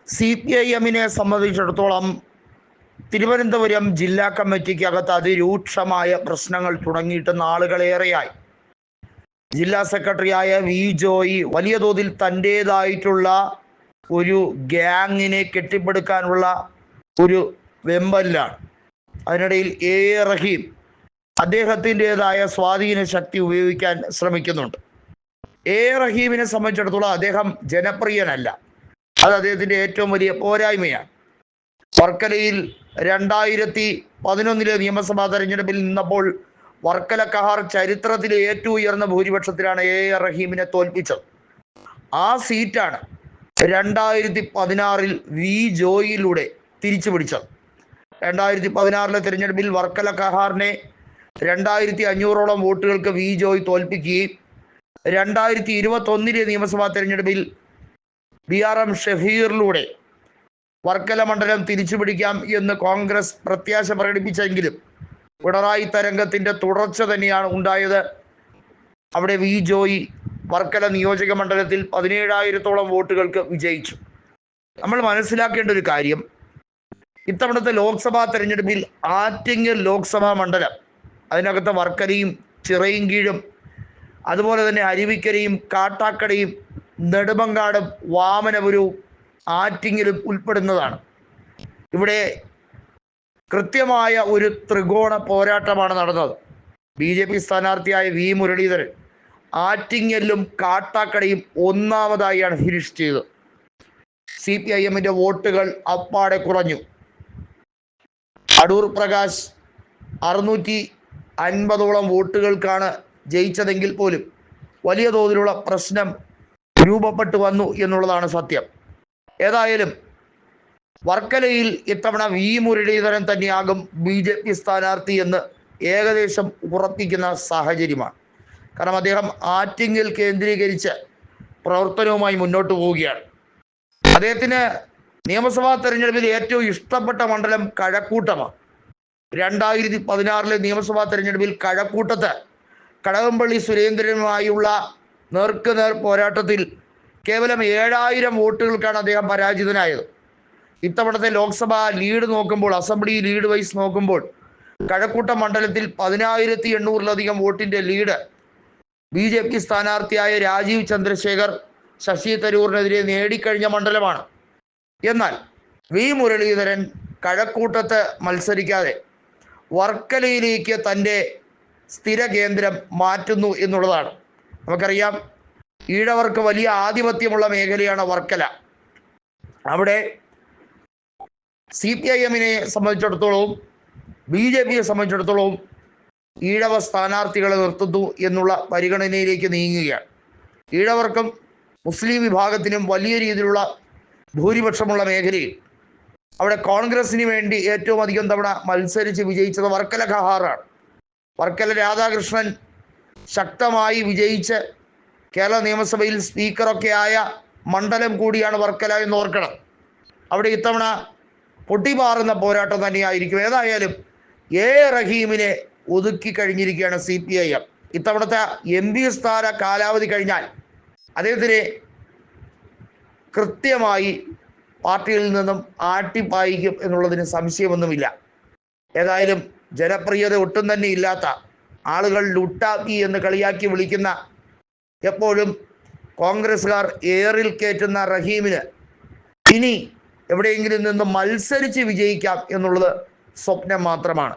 CPIM-നെ സംബന്ധിച്ചിടത്തോളം തിരുവനന്തപുരം ജില്ലാ കമ്മിറ്റിക്കകത്ത് അതിരൂക്ഷമായ പ്രശ്നങ്ങൾ തുടങ്ങിയിട്ട് നാളുകളേറെയായി. ജില്ലാ സെക്രട്ടറിയായ വി ജോയി വലിയ തോതിൽ തൻ്റേതായിട്ടുള്ള ഒരു ഗ്യാങ്ങിനെ കെട്ടിപ്പടുക്കാനുള്ള ഒരു വെമ്പലിലാണ്. അതിനിടയിൽ A റഹീം അദ്ദേഹത്തിൻ്റെതായ സ്വാധീന ശക്തി ഉപയോഗിക്കാൻ ശ്രമിക്കുന്നുണ്ട്. A റഹീമിനെ സംബന്ധിച്ചിടത്തോളം അദ്ദേഹം ജനപ്രിയനല്ല. അത് അദ്ദേഹത്തിൻ്റെ ഏറ്റവും വലിയ പോരായ്മയാണ്. വർക്കലയിൽ 2011 നിയമസഭാ തെരഞ്ഞെടുപ്പിൽ നിന്നപ്പോൾ വർക്കല കഹാർ ചരിത്രത്തിലെ ഏറ്റവും ഉയർന്ന ഭൂരിപക്ഷത്തിലാണ് A റഹീമിനെ തോൽപ്പിച്ചത്. ആ സീറ്റാണ് 2016 വി ജോയിലൂടെ തിരിച്ചു പിടിച്ചത്. 2016 തെരഞ്ഞെടുപ്പിൽ വർക്കല കഹാറിനെ 2500ഓളം വോട്ടുകൾക്ക് വി ജോയ് തോൽപ്പിക്കുകയും 2021 നിയമസഭാ തെരഞ്ഞെടുപ്പിൽ BRM ഷഫീറിലൂടെ വർക്കല മണ്ഡലം തിരിച്ചുപിടിക്കാം എന്ന് കോൺഗ്രസ് പ്രത്യാശ പ്രകടിപ്പിച്ചെങ്കിലും പിണറായി തരംഗത്തിൻ്റെ തുടർച്ച തന്നെയാണ് ഉണ്ടായത്. അവിടെ വി ജോയി വർക്കല നിയോജക മണ്ഡലത്തിൽ 17,000ഓളം വോട്ടുകൾക്ക് വിജയിച്ചു. നമ്മൾ മനസ്സിലാക്കേണ്ട ഒരു കാര്യം, ഇത്തവണത്തെ ലോക്സഭാ തെരഞ്ഞെടുപ്പിൽ ആറ്റിങ്ങൽ ലോക്സഭാ മണ്ഡലം, അതിനകത്ത് വർക്കലയും ചിറയിൻകീഴും അതുപോലെ തന്നെ അരുവിക്കരയും കാട്ടാക്കടയും നെടുമങ്ങാടും വാമനപുരവും ആറ്റിങ്ങലും ഉൾപ്പെടുന്നതാണ്. ഇവിടെ കൃത്യമായ ഒരു ത്രികോണ പോരാട്ടമാണ് നടന്നത്. BJP സ്ഥാനാർത്ഥിയായ വി മുരളീധരൻ ആറ്റിങ്ങലും കാട്ടാക്കടയും ഒന്നാമതായാണ് ഫിനിഷ് ചെയ്തത്. CPIM-ന്റെ വോട്ടുകൾ അപ്പാടെ കുറഞ്ഞു. അടൂർ പ്രകാശ് 650ഓളം വോട്ടുകൾക്കാണ് ജയിച്ചതെങ്കിൽ പോലും വലിയ തോതിലുള്ള പ്രശ്നം രൂപപ്പെട്ടു വന്നു എന്നുള്ളതാണ് സത്യം. ഏതായാലും വർക്കലയിൽ ഇത്തവണ വി മുരളീധരൻ തന്നെയാകും BJP സ്ഥാനാർത്ഥി എന്ന് ഏകദേശം ഉറപ്പിക്കുന്ന സാഹചര്യമാണ്. കാരണം അദ്ദേഹം ആറ്റിങ്ങൽ കേന്ദ്രീകരിച്ച് പ്രവർത്തനവുമായി മുന്നോട്ട് പോവുകയാണ്. അദ്ദേഹത്തിന് നിയമസഭാ തെരഞ്ഞെടുപ്പിൽ ഏറ്റവും ഇഷ്ടപ്പെട്ട മണ്ഡലം കഴക്കൂട്ടമാണ്. 2016 നിയമസഭാ തെരഞ്ഞെടുപ്പിൽ കഴക്കൂട്ടത്ത് കടകംപള്ളി സുരേന്ദ്രനുമായുള്ള നേർക്കുനേർ പോരാട്ടത്തിൽ കേവലം 7,000 വോട്ടുകൾക്കാണ് അദ്ദേഹം പരാജിതനായത്. ഇത്തവണത്തെ ലോക്സഭാ ലീഡ് നോക്കുമ്പോൾ, അസംബ്ലി ലീഡ് വൈസ് നോക്കുമ്പോൾ കഴക്കൂട്ടം മണ്ഡലത്തിൽ 10,800-ലധികം വോട്ടിൻ്റെ ലീഡ് BJP സ്ഥാനാർത്ഥിയായ രാജീവ് ചന്ദ്രശേഖർ ശശി തരൂറിനെതിരെ നേടിക്കഴിഞ്ഞ മണ്ഡലമാണ്. എന്നാൽ വി മുരളീധരൻ കഴക്കൂട്ടത്ത് മത്സരിക്കാതെ വർക്കലയിലേക്ക് തൻ്റെ സ്ഥിര കേന്ദ്രം മാറ്റുന്നു എന്നുള്ളതാണ്. നമുക്കറിയാം, ഈഴവർക്ക് വലിയ ആധിപത്യമുള്ള മേഖലയാണ് വർക്കല. അവിടെ CPIM-നെ സംബന്ധിച്ചിടത്തോളവും BJP-യെ സംബന്ധിച്ചിടത്തോളവും ഈഴവ സ്ഥാനാർത്ഥികളെ നിർത്തുന്നു എന്നുള്ള പരിഗണനയിലേക്ക് നീങ്ങുകയാണ്. ഈഴവർക്കും മുസ്ലിം വിഭാഗത്തിനും വലിയ രീതിയിലുള്ള ഭൂരിപക്ഷമുള്ള മേഖലയിൽ അവിടെ കോൺഗ്രസിന് വേണ്ടി ഏറ്റവും അധികം തവണ മത്സരിച്ച് വിജയിച്ചത് വർക്കല കഹാറാണ്. വർക്കല രാധാകൃഷ്ണൻ ശക്തമായി വിജയിച്ച് കേരള നിയമസഭയിൽ സ്പീക്കറൊക്കെ ആയ മണ്ഡലം കൂടിയാണ് വർക്കല എന്ന് ഓർക്കണം. അവിടെ ഇത്തവണ പൊട്ടിപ്പാറുന്ന പോരാട്ടം തന്നെയായിരിക്കും. ഏതായാലും A റഹീമിനെ ഒതുക്കി കഴിഞ്ഞിരിക്കുകയാണ് CPIM. ഇത്തവണത്തെ MP സ്ഥാന കാലാവധി കഴിഞ്ഞാൽ അദ്ദേഹത്തിനെ കൃത്യമായി പാർട്ടിയിൽ നിന്നും ആട്ടിപ്പായിക്കും എന്നുള്ളതിന് സംശയമൊന്നുമില്ല. ഏതായാലും ജനപ്രിയത ഒട്ടും തന്നെ ഇല്ലാത്ത, ആളുകൾ ലുട്ടാപ്പി എന്ന് കളിയാക്കി വിളിക്കുന്ന, എപ്പോഴും കോൺഗ്രസ്സുകാർ ഏറിൽ കയറ്റുന്ന റഹീമിന് ഇനി എവിടെയെങ്കിലും നിന്ന് മത്സരിച്ച് വിജയിക്കാം എന്നുള്ളത് സ്വപ്നം മാത്രമാണ്.